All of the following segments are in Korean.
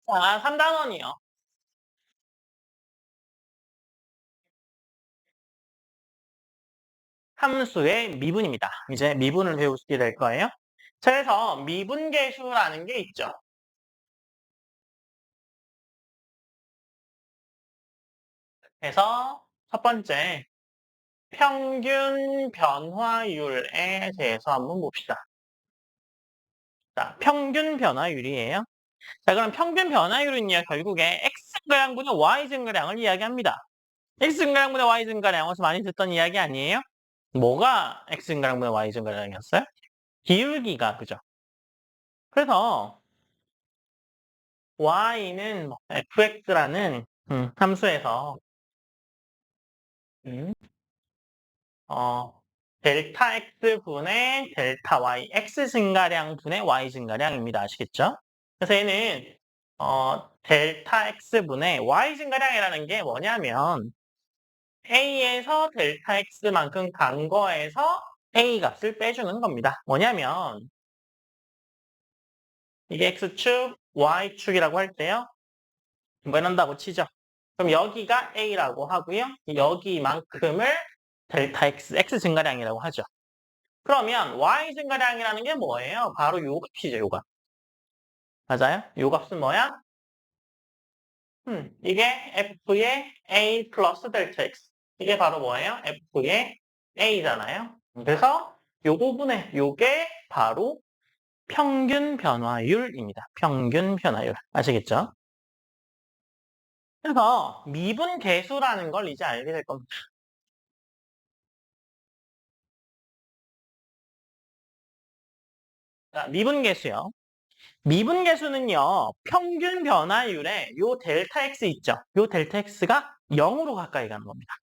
자, 3단원이요. 함수의 미분입니다. 이제 미분을 배우시게 될 거예요. 자, 그래서 미분계수라는 게 있죠. 그래서 첫 번째, 평균 변화율에 대해서 한번 봅시다. 자, 평균 변화율이에요. 자, 그럼 평균 변화율은요, 결국에 X증가량분의 Y증가량을 이야기합니다. X증가량분의 Y증가량, 어디서 많이 듣던 이야기 아니에요? 뭐가 X증가량분의 Y증가량이었어요? 기울기가, 그죠? 그래서 Y는 fx라는 함수에서 음, 델타 x분의 델타 y, x 증가량 분의 y 증가량입니다. 아시겠죠? 그래서 얘는 델타 x분의 y 증가량이라는 게 뭐냐면 a에서 델타 x만큼 간 거에서 a 값을 빼주는 겁니다. 뭐냐면 이게 x축, y축이라고 할 때요. 이런다고 치죠. 그럼 여기가 a라고 하고요. 여기만큼을 델타 x 증가량이라고 하죠. 그러면 y 증가량이라는 게 뭐예요? 바로 요 값이죠, 요 값. 맞아요? 요 값은 뭐야? 이게 f의 a 플러스 델타 x. 이게 바로 뭐예요? f의 a잖아요. 그래서 요 부분에 요게 바로 평균 변화율입니다. 평균 변화율. 아시겠죠? 그래서 미분 계수라는 걸 이제 알게 될 겁니다. 자, 미분 계수요. 미분 계수는요, 평균 변화율에 요 델타 x 있죠? 요 델타 x가 0으로 가까이 가는 겁니다.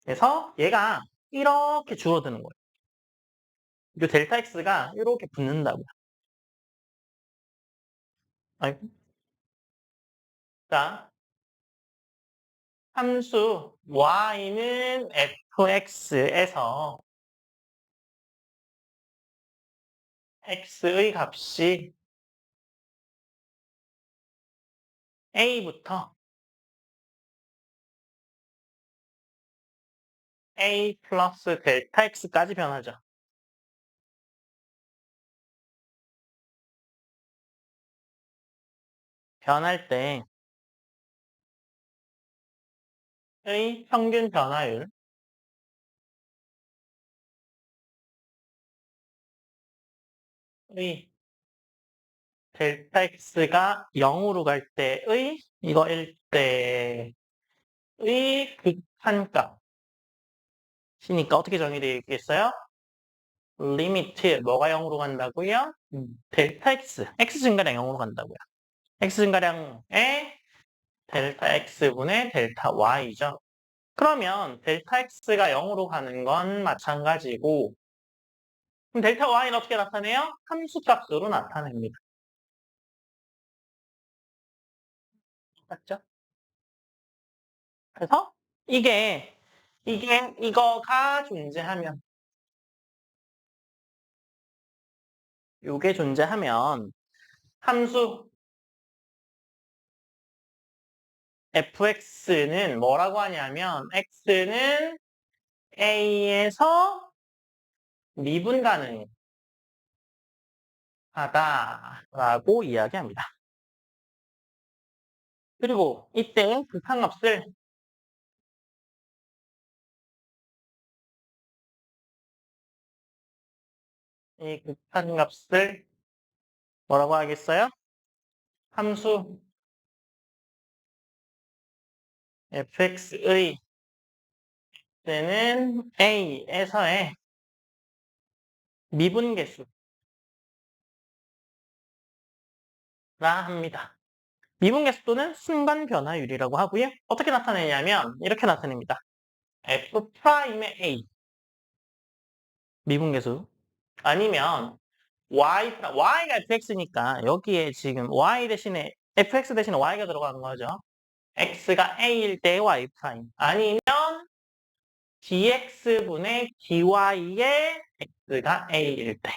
그래서 얘가 이렇게 줄어드는 거예요. 요 델타 x가 이렇게 붙는다고요. 아이고. 자, 함수 y는 fx에서 x의 값이 a부터 a 플러스 델타 x까지 변하죠. 변할 때의 평균 변화율 의 델타 x가 0으로 갈 때의 이거 1대의 극한값이니까 어떻게 정의되어 있겠어요? 리미트 뭐가 0으로 간다고요? 델타 x 증가량 0으로 간다고요. x 증가량의 델타 x분의 델타 y죠. 그러면 델타 x가 0으로 가는 건 마찬가지고 그럼 델타 y는 어떻게 나타내요? 함수값으로 나타냅니다. 맞죠? 그래서 이거가 존재하면 요게 존재하면 함수 fx는 뭐라고 하냐면 x는 a에서 미분 가능하다라고 이야기합니다. 그리고 이때 극한값을 이 극한값을 뭐라고 하겠어요? 함수 fx의 때는 a에서의 미분계수라 합니다. 미분계수 또는 순간 변화율이라고 하고요. 어떻게 나타내냐면 이렇게 나타냅니다. f'의 a 미분계수 아니면 y가 fx니까 여기에 지금 y 대신에 fx 대신에 y가 들어가는 거죠. x가 a일 때 y 프라임 아니면 dx분의 dy의 x가 a일 때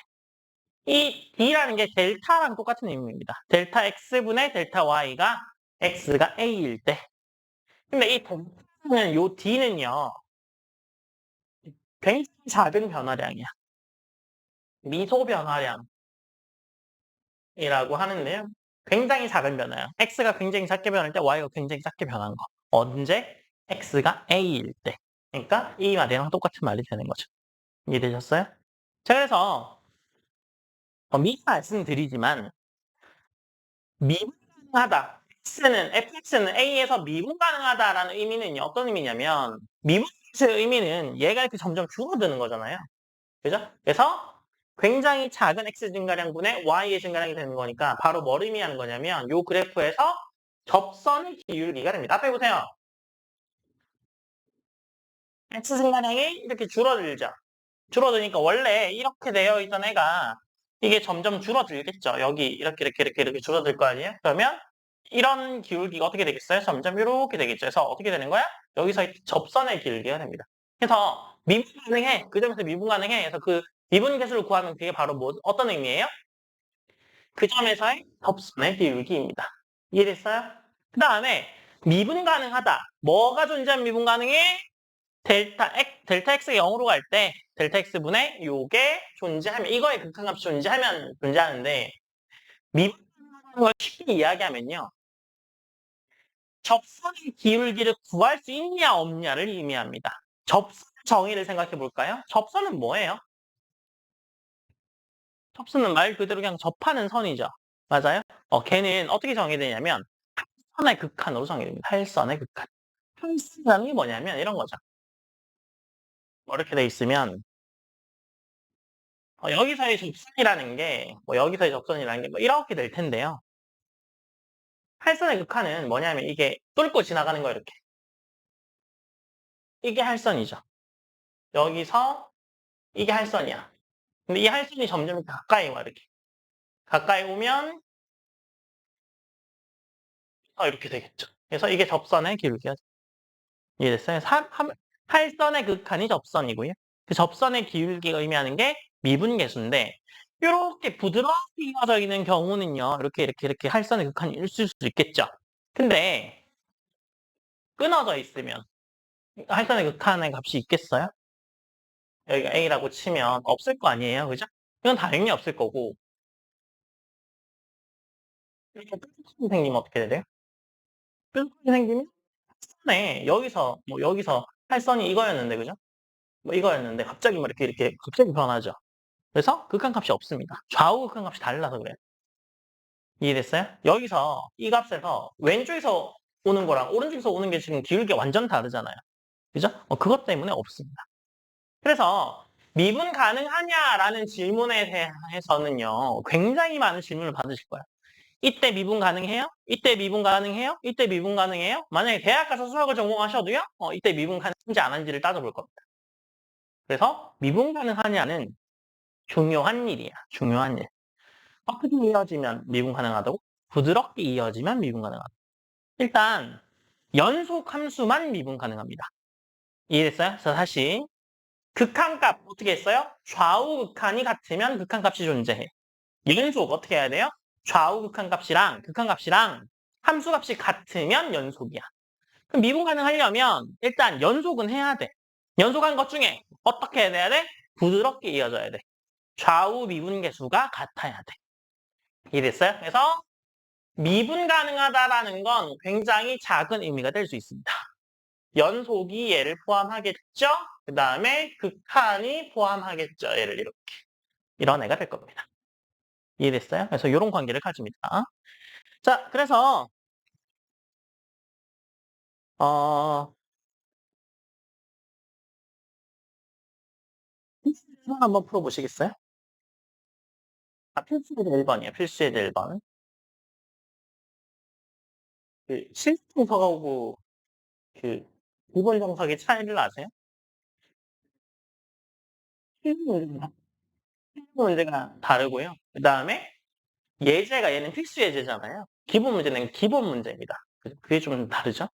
이 D라는 게 델타랑 똑같은 의미입니다. 델타 X분의 델타 Y가 X가 A일 때. 근데 이 델타는 요 D는요. 굉장히 작은 변화량이야. 미소 변화량이라고 하는데요. 굉장히 작은 변화야. X가 굉장히 작게 변할 때 Y가 굉장히 작게 변한 거. 언제? X가 A일 때. 그러니까 이 말이랑 똑같은 말이 되는 거죠. 이해되셨어요? 자, 그래서 미리 말씀드리지만 미분 가능하다. fx는 a에서 미분 가능하다라는 의미는 어떤 의미냐면 미분의 의미는 얘가 이렇게 점점 줄어드는 거잖아요. 그죠? 그래서 굉장히 작은 x 증가량분의 y의 증가량이 되는 거니까 바로 뭘 의미하는 거냐면 이 그래프에서 접선의 기울기가 됩니다. 앞에 보세요. x 증가량이 이렇게 줄어들죠. 줄어드니까 원래 이렇게 되어 있던 애가 이게 점점 줄어들겠죠. 여기 이렇게 줄어들 거 아니에요? 그러면 이런 기울기가 어떻게 되겠어요? 점점 이렇게 되겠죠. 그래서 어떻게 되는 거야? 여기서 접선의 기울기가 됩니다. 그래서 미분 가능해. 그 점에서 미분 가능해. 그래서 그 미분 계수를 구하면 그게 바로 뭐 어떤 의미예요? 그 점에서의 접선의 기울기입니다. 이해됐어요? 그 다음에 미분 가능하다. 뭐가 존재하면 미분 가능해? 델타 x가 0으로 갈 때 델타 x분의 요게 존재하면 이거의 극한값이 존재하면 존재하는데 미분하는 걸 쉽게 이야기하면요. 접선의 기울기를 구할 수 있냐 없냐를 의미합니다. 접선 정의를 생각해 볼까요? 접선은 뭐예요? 접선은 말 그대로 그냥 접하는 선이죠. 맞아요? 걔는 어떻게 정의되냐면 할선의 극한으로 정의됩니다. 할선의 극한. 할선이라는 게 뭐냐면 이런 거죠. 이렇게 돼 있으면 여기서의 접선이라는 게, 여기서의 접선이라는 게 이렇게 될 텐데요. 할선의 극한은 뭐냐면 이게 뚫고 지나가는 거 이렇게. 이게 할선이죠. 여기서 이게 할선이야. 근데 이 할선이 점점 가까이 와, 이렇게. 가까이 오면 이렇게 되겠죠. 그래서 이게 접선의 기울기가 이해됐어요? 할선의 극한이 접선이고요. 그 접선의 기울기가 의미하는 게 미분계수인데 이렇게 부드럽게 이어져 있는 경우는요. 이렇게 할선의 극한이 있을 수도 있겠죠. 근데 끊어져 있으면 할선의 극한의 값이 있겠어요? 여기가 A라고 치면 없을 거 아니에요. 그죠? 이건 당연히 없을 거고 이렇게 뾰족함이 생기면 어떻게 돼요? 뾰족함이 생기면 할선에 여기서 할선이 이거였는데 그죠? 뭐 이거였는데 갑자기 뭐 이렇게 갑자기 변하죠. 그래서 극한값이 없습니다. 좌우 극한값이 달라서 그래요. 이해됐어요? 여기서 이 값에서 왼쪽에서 오는 거랑 오른쪽에서 오는 게 지금 기울기가 완전 다르잖아요. 그죠? 그것 때문에 없습니다. 그래서 미분 가능하냐라는 질문에 대해서는요. 굉장히 많은 질문을 받으실 거예요. 이때 미분 가능해요? 이때 미분 가능해요? 이때 미분 가능해요? 만약에 대학 가서 수학을 전공하셔도요. 이때 미분 가능한지 안 한지를 따져볼 겁니다. 그래서 미분 가능하냐는 중요한 일이야. 중요한 일. 어떻게 이어지면 미분 가능하다고? 부드럽게 이어지면 미분 가능하다. 일단 연속 함수만 미분 가능합니다. 이해됐어요? 그래서 다시 극한값 어떻게 했어요? 좌우 극한이 같으면 극한값이 존재해. 연속 어떻게 해야 돼요? 좌우 극한값이랑 함수값이 같으면 연속이야. 그럼 미분 가능하려면 일단 연속은 해야 돼. 연속한 것 중에 어떻게 해야 돼? 부드럽게 이어져야 돼. 좌우 미분계수가 같아야 돼. 이해됐어요? 그래서 미분 가능하다라는 건 굉장히 작은 의미가 될 수 있습니다. 연속이 얘를 포함하겠죠? 그 다음에 극한이 포함하겠죠? 얘를 이렇게. 이런 애가 될 겁니다. 이해됐어요? 그래서 이런 관계를 가집니다. 자, 그래서 어, 필수의 대 한번 풀어보시겠어요? 필수의 대 1번이에요. 필수의 대 1번. 그 실증서하고 그 기본 정석의 차이를 아세요? 필수 문제가 다르고요. 그 다음에 예제가 얘는 필수 예제잖아요. 기본 문제는 기본 문제입니다. 그게 좀 다르죠?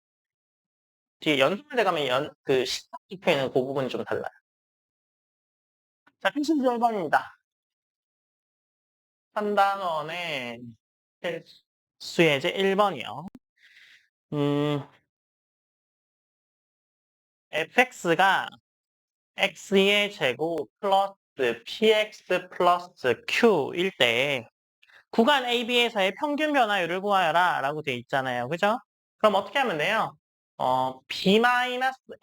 뒤에 연습 문제 가면 시작 지표에는 그 부분이 좀 달라요. 자, 필수 1번입니다. 판단원의 수예제 1번이요. fx가 x의 제곱 플러스 px 플러스 q일 때 구간 AB에서의 평균 변화율을 구하여라 라고 돼 있잖아요. 그죠? 그럼 어떻게 하면 돼요? b-a분의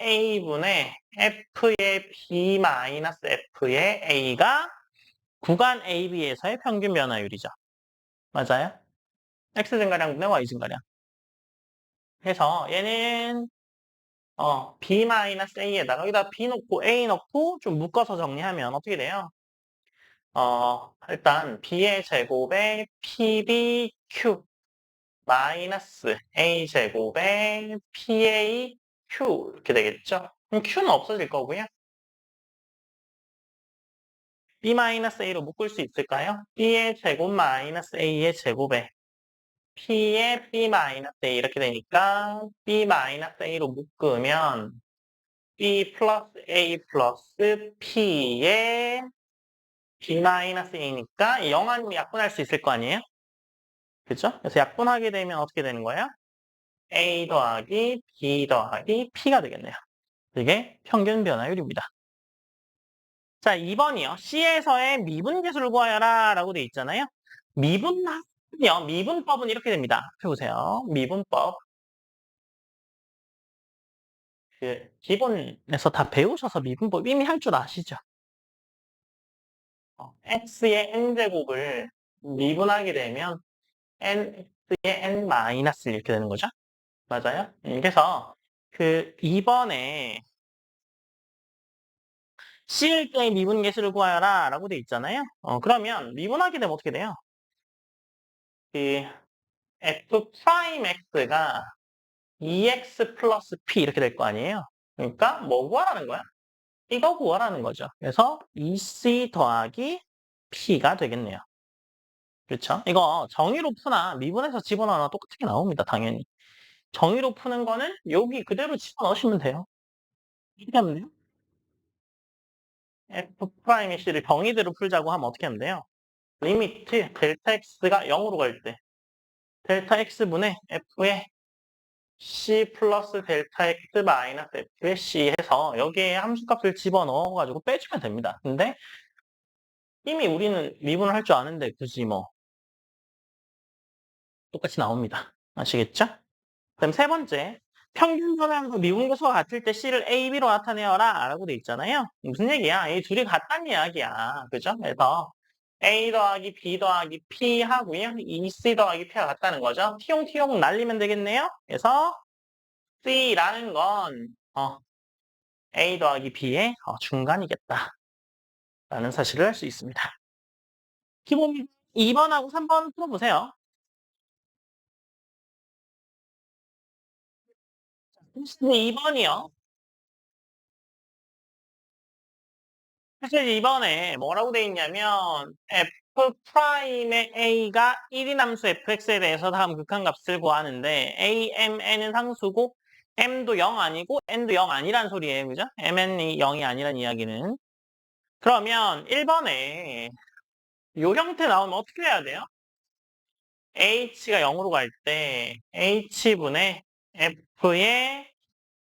f의 b-f의 a가 구간 AB에서의 평균 변화율이죠. 맞아요? x 증가량분의 y 증가량. 그래서 얘는 b-a에다가 여기다 b 넣고 a 넣고 좀 묶어서 정리하면 어떻게 돼요? 일단 b의 제곱에 pbq 마이너스 a제곱에 paq 이렇게 되겠죠? 그럼 q는 없어질 거고요. b-a로 묶을 수 있을까요? b의 제곱 마이너스 a의 제곱에 p의 b-a 이렇게 되니까 b-a로 묶으면 b 플러스 a 플러스 p의 b-a니까 0 아니면 약분할 수 있을 거 아니에요? 그죠? 그래서 약분하게 되면 어떻게 되는 거예요? a 더하기 b 더하기 p가 되겠네요. 이게 평균 변화율입니다. 자, 2번이요. C에서의 미분계수를 구하여라 라고 돼 있잖아요. 미분법은 이렇게 됩니다. 해보세요. 미분법. 기본에서 다 배우셔서 미분법 이미 할 줄 아시죠? x의 n제곱을 미분하게 되면 nx의 n-1 이렇게 되는 거죠. 맞아요? 그래서 2번에 C일 때 미분계수를 구하여라 라고 돼 있잖아요. 그러면 미분하게 되면 어떻게 돼요? 그 f'x가 2x 플러스 p 이렇게 될 거 아니에요? 그러니까 뭐 구하라는 거야? 이거 구하라는 거죠. 그래서 2c 더하기 p가 되겠네요. 그렇죠? 이거 정의로 푸나 미분해서 집어넣으나 똑같게 나옵니다. 당연히. 정의로 푸는 거는 여기 그대로 집어넣으시면 돼요. 이렇게 하면 돼요. f'의 c를 정의대로 풀자고 하면 어떻게 하면 돼요? 리미트 델타 x가 0으로 갈 때 델타 x분의 f의 c 플러스 델타 x 마이너스 f의 c 해서 여기에 함수값을 집어넣어가지고 빼주면 됩니다. 근데 이미 우리는 미분을 할 줄 아는데 굳이 뭐 똑같이 나옵니다. 아시겠죠? 그럼 세 번째, 평균 변화량과 미분계수가 같을 때 C를 A, B로 나타내어라 라고 돼 있잖아요. 무슨 얘기야? 이 둘이 같다는 이야기야. 그죠? 그래서 A 더하기 B 더하기 P 하고요. 2C 더하기 P가 같다는 거죠. 티용티용 날리면 되겠네요. 그래서 C라는 건 A 더하기 B의 중간이겠다. 라는 사실을 알 수 있습니다. 기본 2번하고 3번 풀어보세요. 2번이요. 사실 이번에 뭐라고 돼 있냐면 f'의 a가 1인 함수 fx에 대해서 다음 극한값을 구하는데 a, m, n은 상수고 m도 0 아니고 n도 0 아니란 소리예요. 그죠? mn이 0이 아니란 이야기는. 그러면 1번에 이 형태 나오면 어떻게 해야 돼요? h가 0으로 갈 때 h분의 f의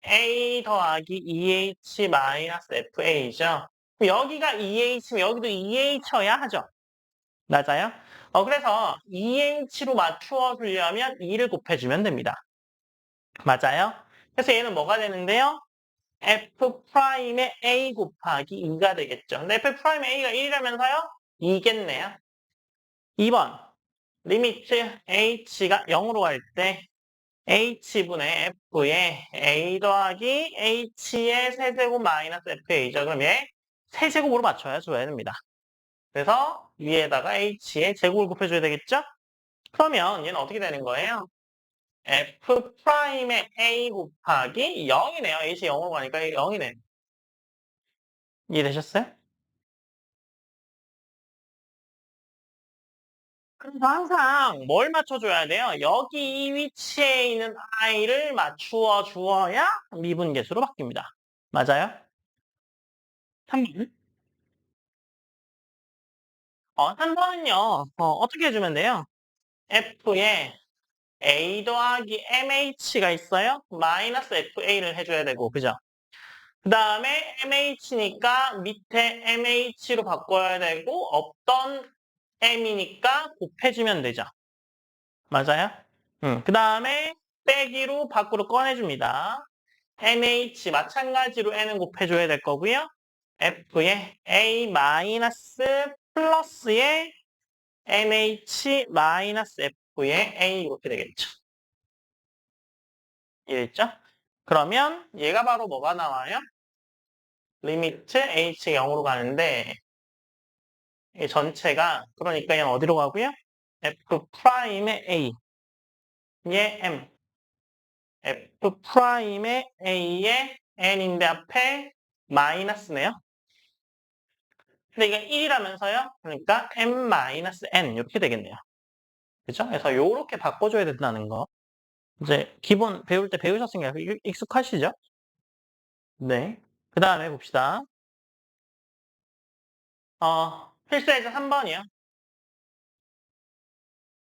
a 더하기 2h 마이너스 fa죠. 여기가 2h면 여기도 2h여야 하죠. 맞아요? 그래서 2h로 맞추어 주려면 2를 곱해주면 됩니다. 맞아요? 그래서 얘는 뭐가 되는데요? f'의 a 곱하기 2가 되겠죠. 근데 f'의 a가 1이라면서요? 2겠네요. 2번 리미트 h가 0으로 갈 때 h분의 f의 a 더하기 h의 세제곱 마이너스 fa죠. 그럼 얘 세제곱으로 맞춰줘야 됩니다. 그래서 위에다가 h의 제곱을 곱해줘야 되겠죠? 그러면 얘는 어떻게 되는 거예요? f'의 a 곱하기 0이네요. h이 0으로 가니까 0이네. 이해되셨어요? 그래서 항상 뭘 맞춰줘야 돼요? 여기 이 위치에 있는 i를 맞추어 주어야 미분계수로 바뀝니다. 맞아요? 3번. 한 번은요, 어떻게 해주면 돼요? F에 A 더하기 MH가 있어요? 마이너스 FA를 해줘야 되고, 그죠? 그 다음에 MH니까 밑에 MH로 바꿔야 되고, 없던 M이니까 곱해주면 되죠. 맞아요? 그 다음에 빼기로 밖으로 꺼내줍니다. MH 마찬가지로 N은 곱해줘야 될 거고요. F에 A 마이너스 플러스에 MH 마이너스 F에 A 이렇게 되겠죠. 이해됐죠? 그러면 얘가 바로 뭐가 나와요? 리미트 H가 0으로 가는데 이 전체가 그러니까 얘는 어디로 가고요? F 프라임의 A 얘 M F 프라임의 A의 N인데 앞에 마이너스네요. 근데 이게 1이라면서요? 그러니까 M-N 이렇게 되겠네요. 그죠? 그래서 요렇게 바꿔줘야 된다는 거. 이제 기본 배울 때 배우셨으니까 익숙하시죠? 네. 그 다음에 봅시다. 필수예제 3번이요.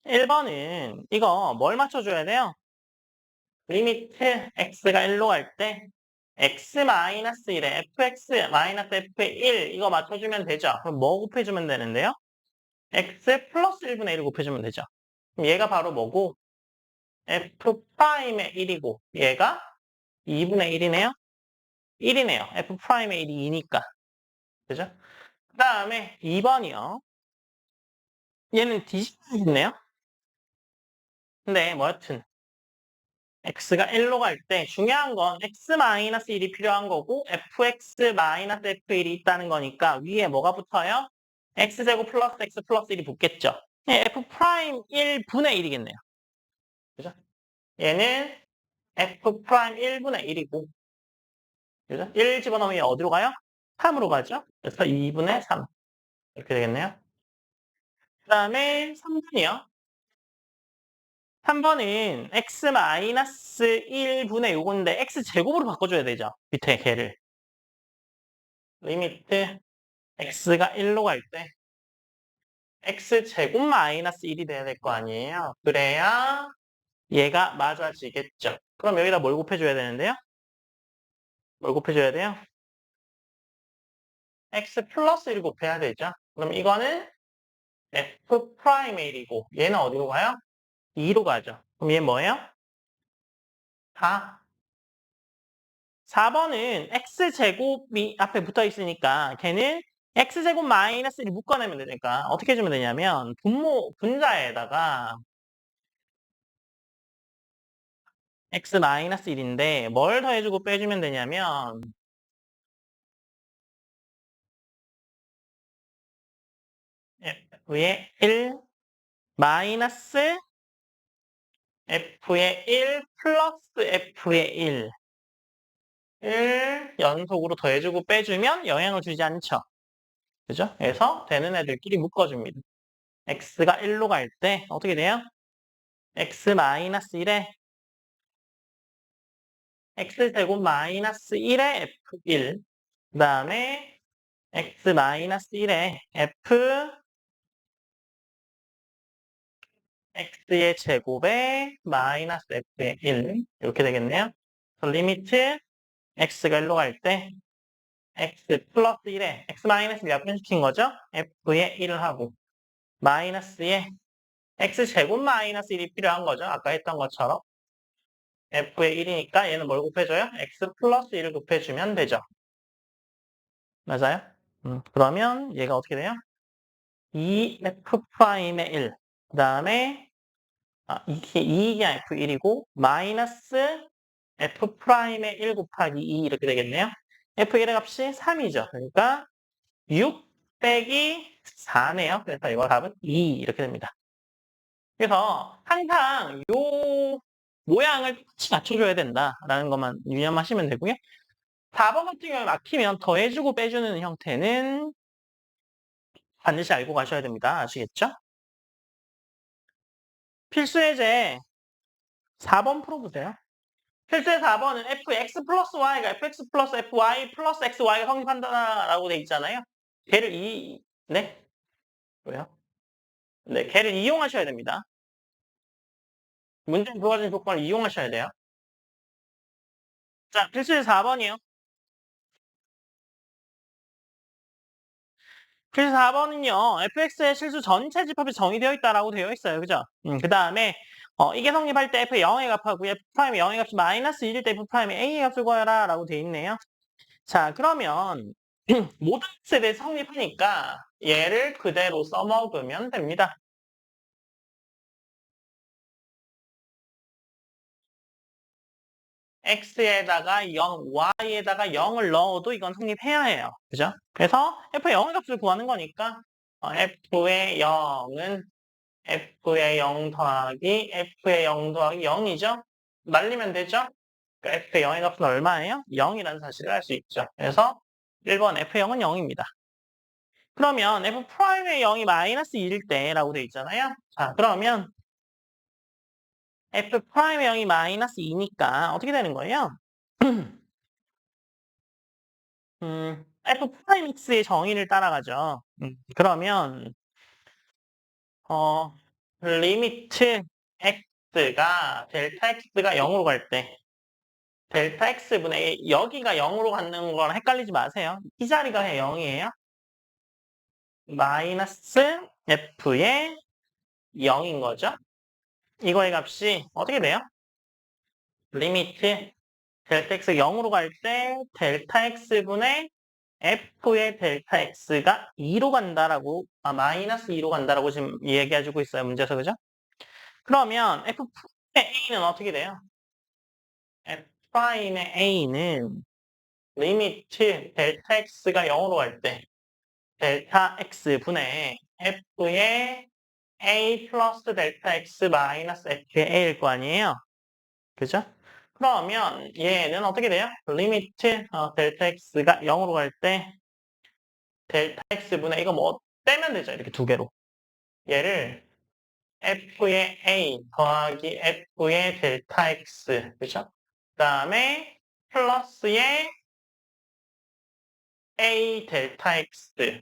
1번은 이거 뭘 맞춰줘야 돼요? 리미트 x가 1로 갈 때 x-1에 fx-f의 1 이거 맞춰주면 되죠? 그럼 뭐 곱해주면 되는데요? x 플러스 1분의 1을 곱해주면 되죠. 그럼 얘가 바로 뭐고? f'의 1이고 얘가 2분의 1이네요? 1이네요. f'의 1이 2니까. 그죠? 그 다음에 2번이요. 얘는 뒤집어야겠네요. 근데 뭐 여튼 x가 1로 갈 때 중요한 건 x-1이 필요한 거고 fx-f1이 있다는 거니까 위에 뭐가 붙어요? x제곱 플러스 x 플러스 1이 붙겠죠. 네, f'1 분의 1이겠네요. 그죠? 얘는 f'1 분의 1이고 그죠? 1 집어넣으면 어디로 가요? 3으로 가죠. 그래서 2분의 3 이렇게 되겠네요. 그 다음에 3번이요. 3번은 x-1분의 요건데 x제곱으로 바꿔줘야 되죠. 밑에 걔를. 리미트 x가 1로 갈 때 x제곱 마이너스 1이 돼야 될 거 아니에요. 그래야 얘가 맞아지겠죠. 그럼 여기다 뭘 곱해줘야 되는데요? 뭘 곱해줘야 돼요? x 플러스 1 곱해야 되죠. 그럼 이거는 f 프라임의 1이고 얘는 어디로 가요? 2로 가죠. 그럼 얘 뭐예요? 4. 4번은 x제곱이 앞에 붙어 있으니까 걔는 x제곱 마이너스 1을 묶어내면 되니까 어떻게 해주면 되냐면 분자에다가 x 마이너스 1인데 뭘 더해주고 빼주면 되냐면 f의 1 마이너스 f의 1 플러스 f의 1 을 연속으로 더해주고 빼주면 영향을 주지 않죠. 그죠? 그래서 되는 애들끼리 묶어줍니다. x가 1로 갈 때 어떻게 돼요? x 마이너스 1에 x제곱 마이너스 1에 f1 그 다음에 x 마이너스 1에 x의 제곱에 마이너스 f의 1 이렇게 되겠네요. 그래서 리미트 x가 1로 갈 때 x 플러스 1에 x 마이너스 약분시킨 거죠? f의 1을 하고 마이너스에 x제곱 마이너스 1이 필요한 거죠. 아까 했던 것처럼 f의 1이니까 얘는 뭘 곱해줘요? x 플러스 1을 곱해주면 되죠. 맞아요? 그러면 얘가 어떻게 돼요? 2f'의 1. 그 다음에 이게 2가 f1이고 마이너스 f'의 1 곱하기 2 이렇게 되겠네요. f1의 값이 3이죠. 그러니까 6 빼기 4네요. 그래서 이거 답은 2 이렇게 됩니다. 그래서 항상 요 모양을 똑같이 맞춰줘야 된다라는 것만 유념하시면 되고요. 4번 같은 경우에 막히면 더해주고 빼주는 형태는 반드시 알고 가셔야 됩니다. 아시겠죠? 필수예제 4번 풀어보세요. 필수의 4번은 fx 플러스 y가 fx 플러스 fy 플러스 xy가 성립한다라고 돼 있잖아요. 걔를 네? 왜요? 네, 걔를 이용하셔야 됩니다. 문제에 주어진 조건을 이용하셔야 돼요. 자, 필수 4번이요. 필수 4번은요. fx의 실수 전체 집합이 정의되어 있다라고 되어 있어요. 그죠? 그 다음에 이게 성립할 때 f 0의 값하고 f 프라임 0의 값이 마이너스 1일 때 f 프라임의 a의 값을 구하라 라고 되어 있네요. 자, 그러면 모든 x에 대해 성립하니까 얘를 그대로 써먹으면 됩니다. x에다가 0, y에다가 0을 넣어도 이건 성립해야 해요. 그죠? 그래서 f의 0의 값을 구하는 거니까 f의 0은 f의 0 더하기 f의 0 더하기 0이죠? 날리면 되죠? 그러니까 f의 0의 값은 얼마예요? 0이라는 사실을 알 수 있죠. 그래서 1번 f의 0은 0입니다. 그러면 f 프라임의 0이 마이너스 1일 때라고 되어 있잖아요. 자, 그러면 f 프라임의 0이 마이너스 2니까 어떻게 되는 거예요? f 프라임 x의 정의를 따라가죠. 그러면 어 리미트 x가 델타 x가 0으로 갈 때 델타 x분의 여기가 0으로 가는 거랑 헷갈리지 마세요. 이 자리가 0이에요. 마이너스 f의 0인 거죠. 이거의 값이 어떻게 돼요? 리미트 델타 x가 0으로 갈 때 델타 x분의 f의 델타 x가 2로 간다라고, 마이너스 2로 간다라고 지금 얘기해주고 있어요. 문제에서, 그죠? 그러면 f 프라임의 a는 어떻게 돼요? f 프라임의 a는 리미트 델타 x가 0으로 갈 때 델타 x분의 f의 a 플러스 델타 x 마이너스 f의 a일 거 아니에요? 그죠? 그러면 얘는 어떻게 돼요? 리미트 델타 x가 0으로 갈 때 델타 x분의 이거 뭐 떼면 되죠. 이렇게 두 개로. 얘를 f의 a 더하기 f의 델타 x. 그죠? 그 다음에 플러스의 a 델타 x.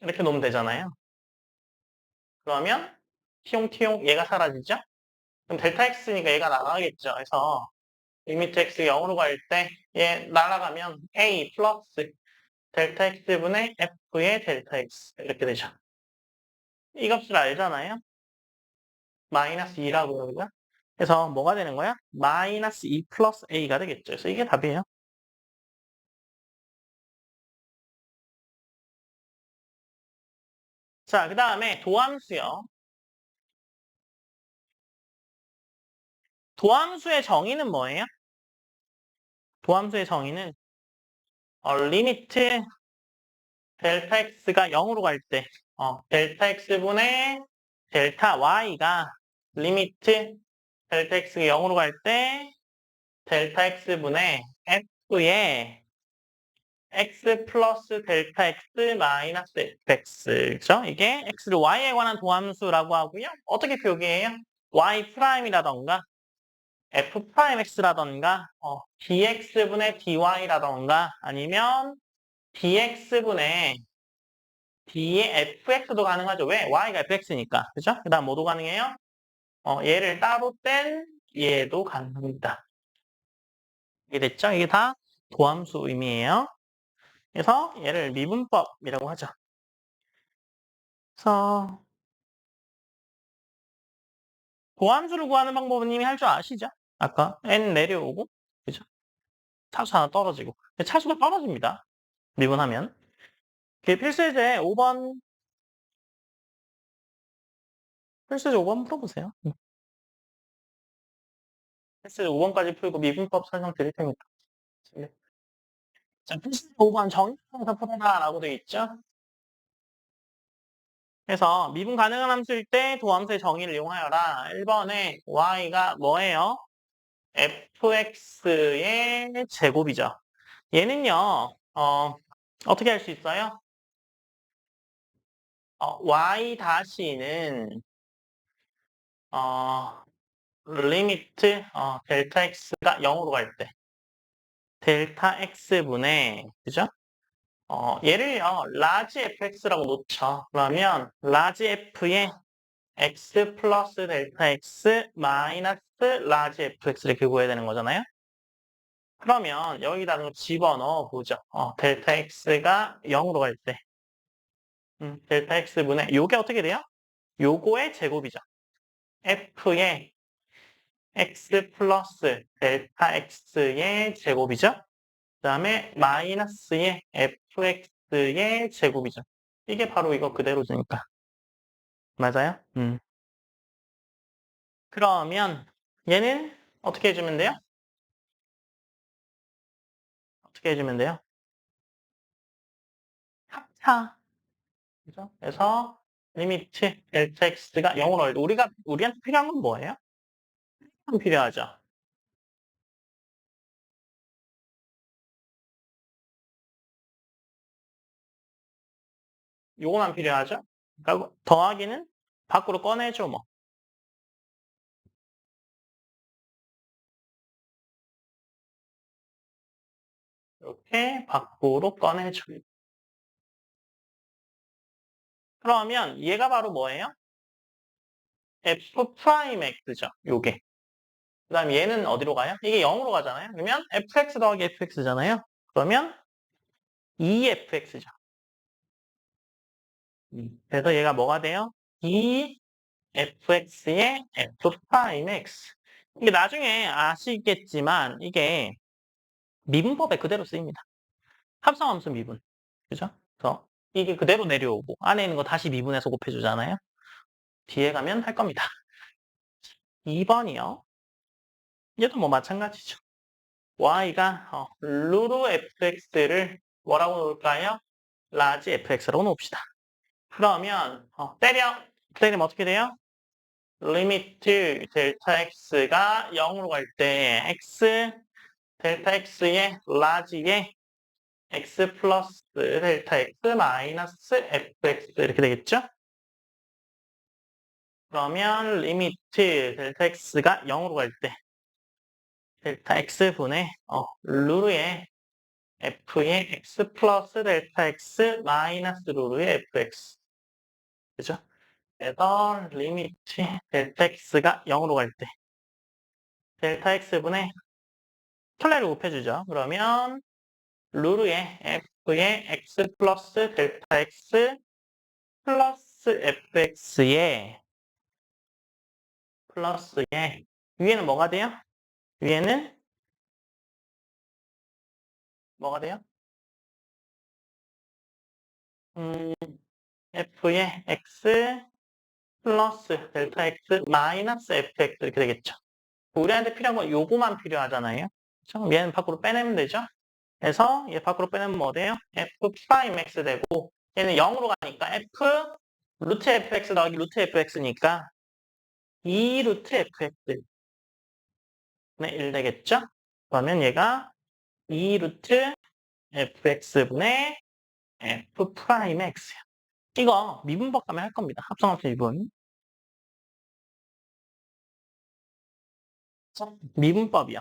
이렇게 놓으면 되잖아요. 그러면 티용티용 얘가 사라지죠? 그럼 델타 x니까 얘가 나가겠죠. 그래서 리미트 x 0으로 갈 때 얘 날아가면 a 플러스 델타 x분의 f의 델타 x 이렇게 되죠. 이 값을 알잖아요. 마이너스 2라고 그러고요. 그래서 뭐가 되는 거야? 마이너스 2 플러스 a가 되겠죠. 그래서 이게 답이에요. 자, 그 다음에 도함수요. 도함수의 정의는 뭐예요? 도함수의 정의는 리미트 델타 x가 0으로 갈 때 델타 x분의 델타 y가 리미트 델타 x가 0으로 갈 때 델타 x분의 f의 x 플러스 델타 x 마이너스 fx 그죠? 이게 x를 y에 관한 도함수라고 하고요. 어떻게 표기해요? y 프라임이라던가 f 프라임 x라던가 dx분의 dy라던가 아니면 dx분의 d의 fx도 가능하죠. 왜? y가 fx니까. 그죠? 그 다음 뭐도 가능해요? 얘를 따로 뗀 얘도 가능합니다. 이게 됐죠? 이게 다 도함수 의미예요. 그래서 얘를 미분법이라고 하죠. 그래서 도함수를 구하는 방법은 이미 할 줄 아시죠? 아까 n 내려오고 그죠? 차수 하나 떨어지고 차수가 떨어집니다. 미분하면 필수예제 5번 필수예제 5번 풀어보세요. 필수예제 5번까지 풀고 미분법 설명 드릴 테니까. 네. 자, 필수예제 5번 정의에서 풀어라 라고 되어 있죠? 그래서 미분 가능한 함수일 때 도함수의 정의를 이용하여라. 1번에 y가 뭐예요? fx의 제곱이죠. 얘는요, 어떻게 할 수 있어요? y 다시는 리미트 델타 x가 0으로 갈 때 델타 x분의 그죠? 얘를요, 라지 fx라고 놓죠. 그러면 라지 f의 x 플러스 델타 x 마이너스 라지 fx 이렇게 구해야 되는 거잖아요. 그러면 여기다가 집어넣어 보죠. 델타 x가 0으로 갈 때. 델타 x분의 요게 어떻게 돼요? 요거의 제곱이죠. f의 x 플러스 델타 x의 제곱이죠. 그 다음에 마이너스의 fx의 제곱이죠. 이게 바로 이거 그대로니까. 맞아요? 그러면 얘는 어떻게 해주면 돼요? 어떻게 해주면 돼요? 합차. 그죠? 그래서 리미트 델타 x가 0으로 올 때 우리한테 필요한 건 뭐예요? 필요하죠. 요거만 필요하죠. 그러니까 더하기는 밖으로 꺼내줘 뭐. 이렇게 밖으로 꺼내줘. 그러면 얘가 바로 뭐예요? f 프라임 x죠. 요게. 그 다음에 얘는 어디로 가요? 이게 0으로 가잖아요. 그러면 fx 더하기 fx잖아요. 그러면 2fx죠. 그래서 얘가 뭐가 돼요? 2fx의 f 프라임 x. 이게 나중에 아시겠지만 이게 미분법에 그대로 쓰입니다. 합성함수 미분. 그죠? 그래서 이게 그대로 내려오고 안에 있는 거 다시 미분해서 곱해주잖아요. 뒤에 가면 할 겁니다. 2번이요. 얘도 뭐 마찬가지죠. y가 루루 fx를 뭐라고 놓을까요? 라지 fx라고 놓읍시다. 그러면 때리면 어떻게 돼요? 리미트 델타 x가 0으로 갈 때 x 델타 x의 라지의 x 플러스 델타 x 마이너스 fx 이렇게 되겠죠? 그러면 리미트 델타 x가 0으로 갈 때 델타 x분의 루루의 f의 x 플러스 델타 x 마이너스 루루의 fx 그죠? 그래서 리미트 델타 x가 0으로 갈 때 델타 x분의 컬레를 곱해주죠. 그러면 루루의 f의 x 플러스 델타 x 플러스 fx의 위에는 뭐가 돼요? 위에는 뭐가 돼요? 음, f의 x 플러스 델타 x 마이너스 fx 이렇게 되겠죠. 우리한테 필요한 건 요거만 필요하잖아요. 그렇죠? 그럼 얘는 밖으로 빼내면 되죠. 그래서 얘 밖으로 빼내면 뭐 돼요? f 프라임 x 되고 얘는 0으로 가니까 f 루트 fx 더하기 루트 fx니까 2 루트 fx분의 1 되겠죠? 그러면 얘가 2 루트 fx분의 f 프라임 x야. 이거 미분법 가면 할 겁니다. 합성함수 미분. 미분법이요.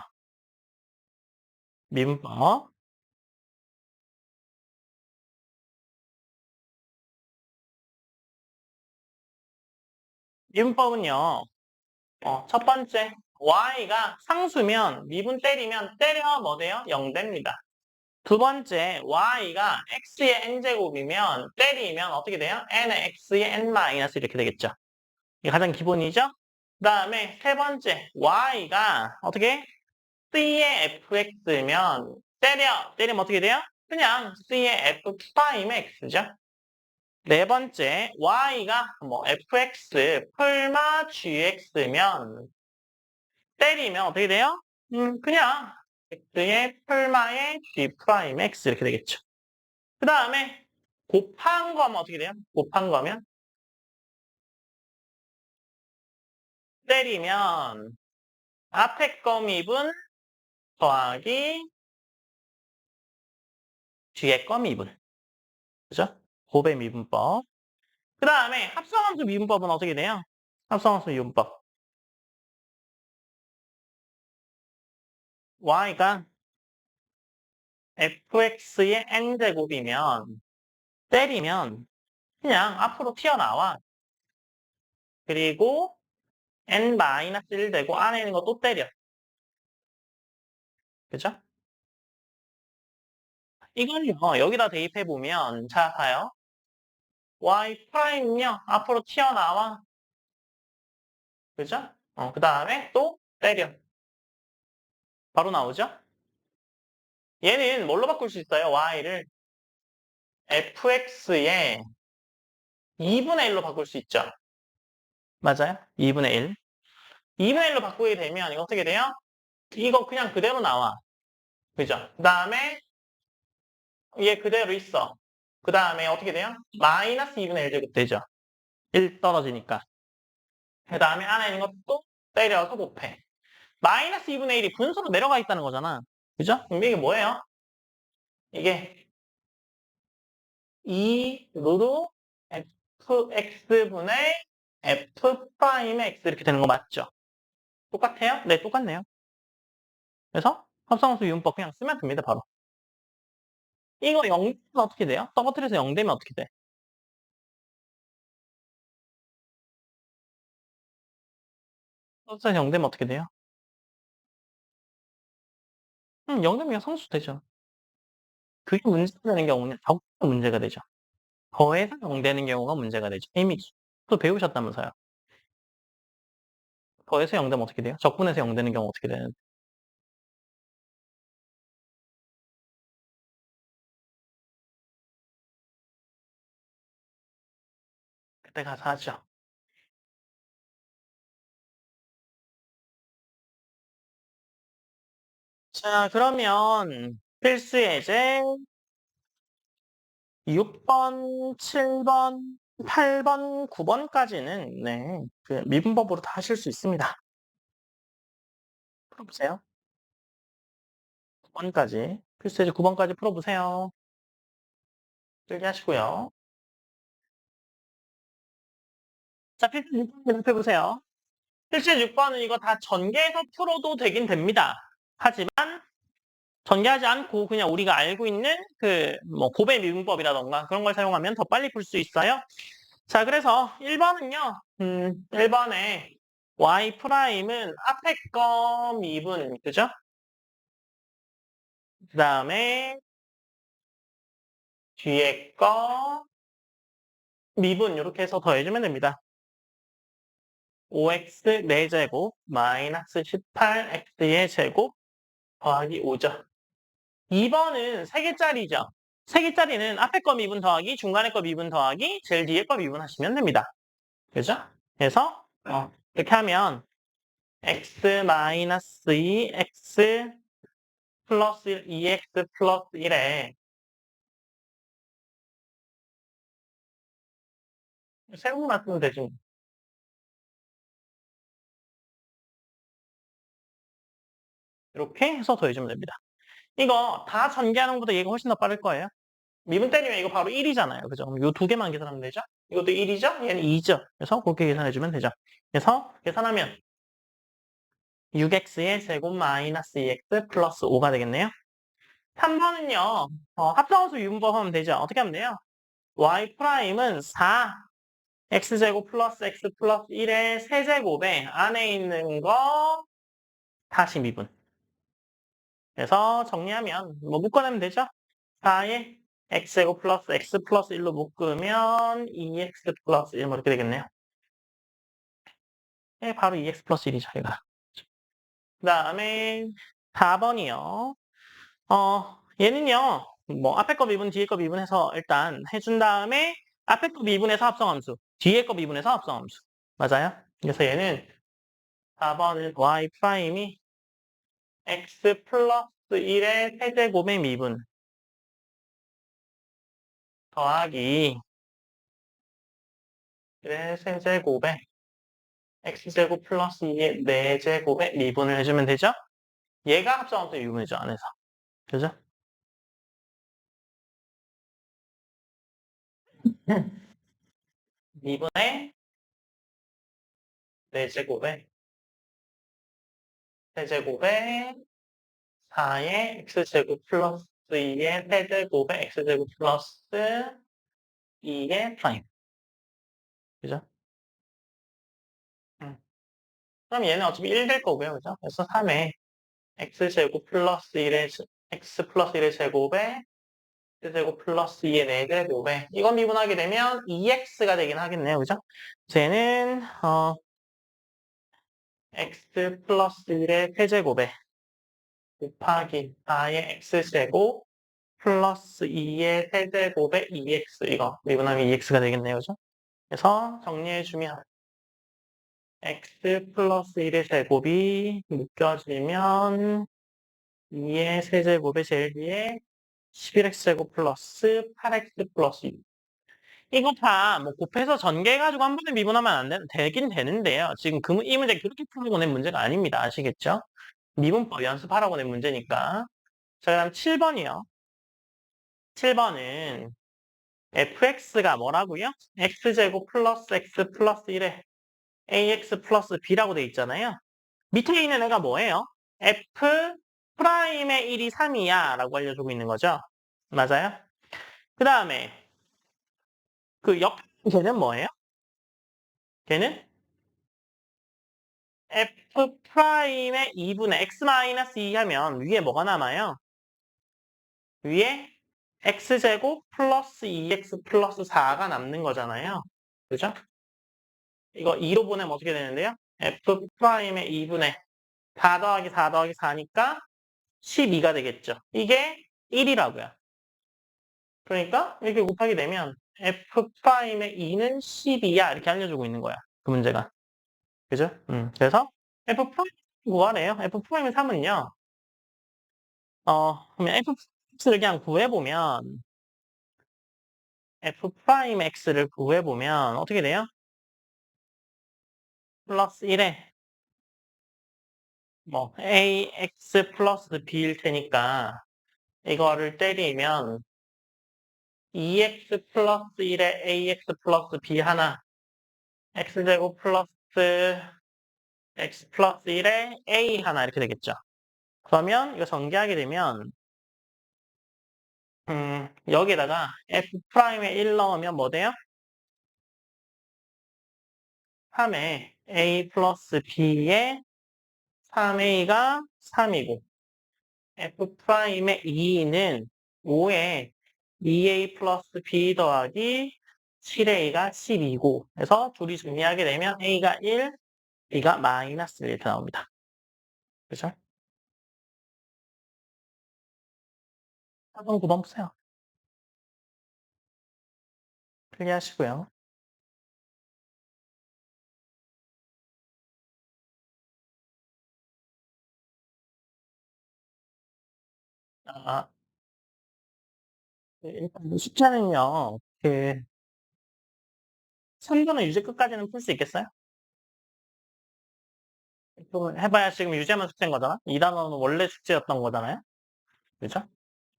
미분법. 미분법은요. 첫 번째, y가 상수면 미분 때려 뭐 돼요? 0 됩니다. 두 번째, y가 x의 n제곱이면 때리면 어떻게 돼요? n의 x의 n-, 이렇게 되겠죠. 이게 가장 기본이죠? 그 다음에 세 번째, y가 어떻게? c의 fx면 때리면 어떻게 돼요? 그냥 c의 f 프라임 x죠. 네 번째, y가 뭐 fx 풀마 gx면 때리면 어떻게 돼요? 그냥 x의 풀마의 g 프라임 x 이렇게 되겠죠. 그 다음에 곱한 거면 어떻게 돼요? 곱한 거면 때리면 앞에 거 미분 더하기 뒤에 거 미분. 그죠? 곱의 미분법. 그 다음에 합성함수 미분법은 어떻게 돼요? 합성함수 미분법. y가 fx의 n제곱이면 때리면 그냥 앞으로 튀어나와. 그리고 n-1 되고 안에 있는 거 또 때려. 그죠? 이걸요. 여기다 대입해보면 자 봐요. y''요. 앞으로 튀어나와. 그죠? 그 다음에 또 때려. 바로 나오죠? 얘는 뭘로 바꿀 수 있어요? y를 fx의 2분의 1로 바꿀 수 있죠? 맞아요? 2분의 1. 2분의 1로 바꾸게 되면 이거 어떻게 돼요? 이거 그냥 그대로 나와. 그죠? 그 다음에 얘 그대로 있어. 그 다음에 어떻게 돼요? 마이너스 2분의 1 제곱 되죠? 1 떨어지니까. 그 다음에 안에 있는 것도 때려서 곱해. 마이너스 2분의 1이 분수로 내려가 있다는 거잖아. 그죠? 그럼 이게 뭐예요? 이게 2 루트 fx분의 f 프라임의 x 이렇게 되는 거 맞죠? 똑같아요? 네, 똑같네요. 그래서 합성함수 이용법 그냥 쓰면 됩니다, 바로. 이거 0되면 어떻게 돼요? 떨어뜨려서 0 되면 어떻게 돼? 떨어뜨려서 0 되면 어떻게 돼요? 0 되면 그냥 상수 되죠. 그게 문제가 되는 경우는 적게 문제가 되죠. 더해서 0 되는 경우가 문제가 되죠. 이미 또 배우셨다면서요. 더해서 0 되면 어떻게 돼요? 적분해서 0 되는 경우 어떻게 되는? 그때 가서 하죠. 자, 그러면 필수 예제 6번, 7번, 8번, 9번까지는 네, 그 미분법으로 다 하실 수 있습니다. 풀어보세요. 9번까지. 필수 예제 9번까지 풀어보세요. 끌게 하시고요. 자, 필수 6번 해보세요. 필수 6번은 이거 다 전개해서 풀어도 되긴 됩니다. 하지만 전개하지 않고 그냥 우리가 알고 있는 그 뭐 곱의 미분법이라던가 그런 걸 사용하면 더 빨리 풀 수 있어요. 자, 그래서 1번은요. 1번에 y 프라임은 앞에 거 미분, 그죠? 그 다음에 뒤에 거 미분 이렇게 해서 더해주면 됩니다. 5x 4제곱 마이너스 18x의 제곱 더하기 5죠. 2번은 3개짜리죠. 3개짜리는 앞에 거 미분 더하기, 중간에 거 미분 더하기, 제일 뒤에 거 미분 하시면 됩니다. 그죠? 그래서 이렇게 하면 x 마이너스 2, x 플러스 1, 2x 플러스 1에 세분만 쓰면 되지. 이렇게 해서 더해주면 됩니다. 이거 다 전개하는 것보다 얘가 훨씬 더 빠를 거예요. 미분 때리면 이거 바로 1이잖아요. 그죠? 그럼 이 두 개만 계산하면 되죠? 이것도 1이죠? 얘는 2죠? 그래서 그렇게 계산해주면 되죠. 그래서 계산하면 6x의 제곱 마이너스 2x 플러스 5가 되겠네요. 3번은요. 합성함수 유분법 하면 되죠? 어떻게 하면 돼요? y 프라임은 4 x제곱 플러스 x 플러스 1의 세제곱에 안에 있는 거 다시 미분. 그래서 정리하면 뭐 묶어내면 되죠? 4에 x제곱 플러스 x 플러스 1로 묶으면 2x 플러스 1 뭐 이렇게 되겠네요. 네, 바로 2x 플러스 1이죠, 얘가. 그 다음에 4번이요. 얘는요. 뭐 앞에 거 미분, 뒤에 거 미분해서 일단 해준 다음에 앞에 거 미분해서 합성함수, 뒤에 거 미분해서 합성함수. 맞아요? 그래서 얘는 4번은 y 프라임이 x 플러스 1의 세제곱의 미분 더하기 1의 세제곱에 x제곱 플러스 2의 4제곱의 미분을 해주면 되죠? 얘가 합성함수 미분이죠, 안에서. 그죠? 미분의 4제곱에 세제곱에 4의 x제곱 플러스 2의 세제곱에 x제곱 플러스 2의 프라임. 그죠? 그럼 얘는 어차피 1 될 거고요. 그죠? 그래서 3에 x제곱 플러스 1의 x 플러스 1의 제곱에 x제곱 플러스 2의 4제곱에 이건 미분하게 되면 2x가 되긴 하겠네요. 그죠? 쟤는 x 플러스 1의 세제곱에 곱하기 4의 x제곱 플러스 2의 세제곱에 2x 이거 미분하면 2x가 되겠네요. 그죠? 그래서 정리해주면 x 플러스 1의 제곱이 묶여지면 2의 세제곱의 제일 뒤에 11x제곱 플러스 8x 플러스 2. 이거 다 뭐 곱해서 전개해가지고 한 번에 미분하면 되긴 되는데요. 지금 이 문제 그렇게 풀고 낸 문제가 아닙니다. 아시겠죠? 미분법 연습하라고 낸 문제니까. 자, 그다음 7번이요. 7번은 fx가 뭐라고요? x제곱 플러스 x 플러스 1에 ax 플러스 b라고 돼 있잖아요. 밑에 있는 애가 뭐예요? f 프라임의 1이 3이야 라고 알려주고 있는 거죠. 맞아요? 그 다음에 걔는 뭐예요? 걔는 f 프라임의 2분의 x 마이너스 2 하면 위에 뭐가 남아요? 위에 x제곱 플러스 2x 플러스 4가 남는 거잖아요. 그죠? 이거 2로 보내면 어떻게 되는데요? f 프라임의 2분의 4 더하기 4 더하기 4니까 12가 되겠죠. 이게 1이라고요. 그러니까 이렇게 곱하게 되면 f 프라임의 2는 12야 이렇게 알려주고 있는 거야. 그 문제가. 그죠? 그래서 f 프라임 구하래요. f 프라임의 3은요. 그러면 fx를 그냥 구해보면 f 프라임 x를 구해보면 어떻게 돼요? 플러스 1에 뭐 ax 플러스 b일 테니까 이거를 때리면 2x 플러스 1에 ax 플러스 b 하나 x제곱 플러스 x 플러스 1에 a 하나 이렇게 되겠죠. 그러면 이거 전개하게 되면 여기에다가 f'에 1 넣으면 뭐 돼요? 3에 a 플러스 b에 3a가 3이고 f'의 2는 5에 2a 플러스 b 더하기 7a가 12고 그래서 둘이 정리하게 되면 a가 1, b가 마이너스 1 이렇게 나옵니다. 그죠? 4번, 9번 보세요. 클리어하시고요. 아, 일단 숫자는요. 3번은 유제 끝까지는 풀 수 있겠어요? 또 해봐야 지금 유제만 숙제인 거잖아? 2단원은 원래 숙제였던 거잖아요? 그죠?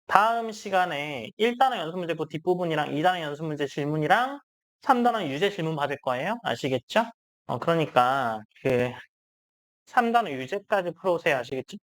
다음 시간에 1단원 연습문제 그 뒷부분이랑 2단원 연습문제 질문이랑 3단원 유제 질문 받을 거예요. 아시겠죠? 그러니까 3단원 유제까지 풀어오세요. 아시겠죠?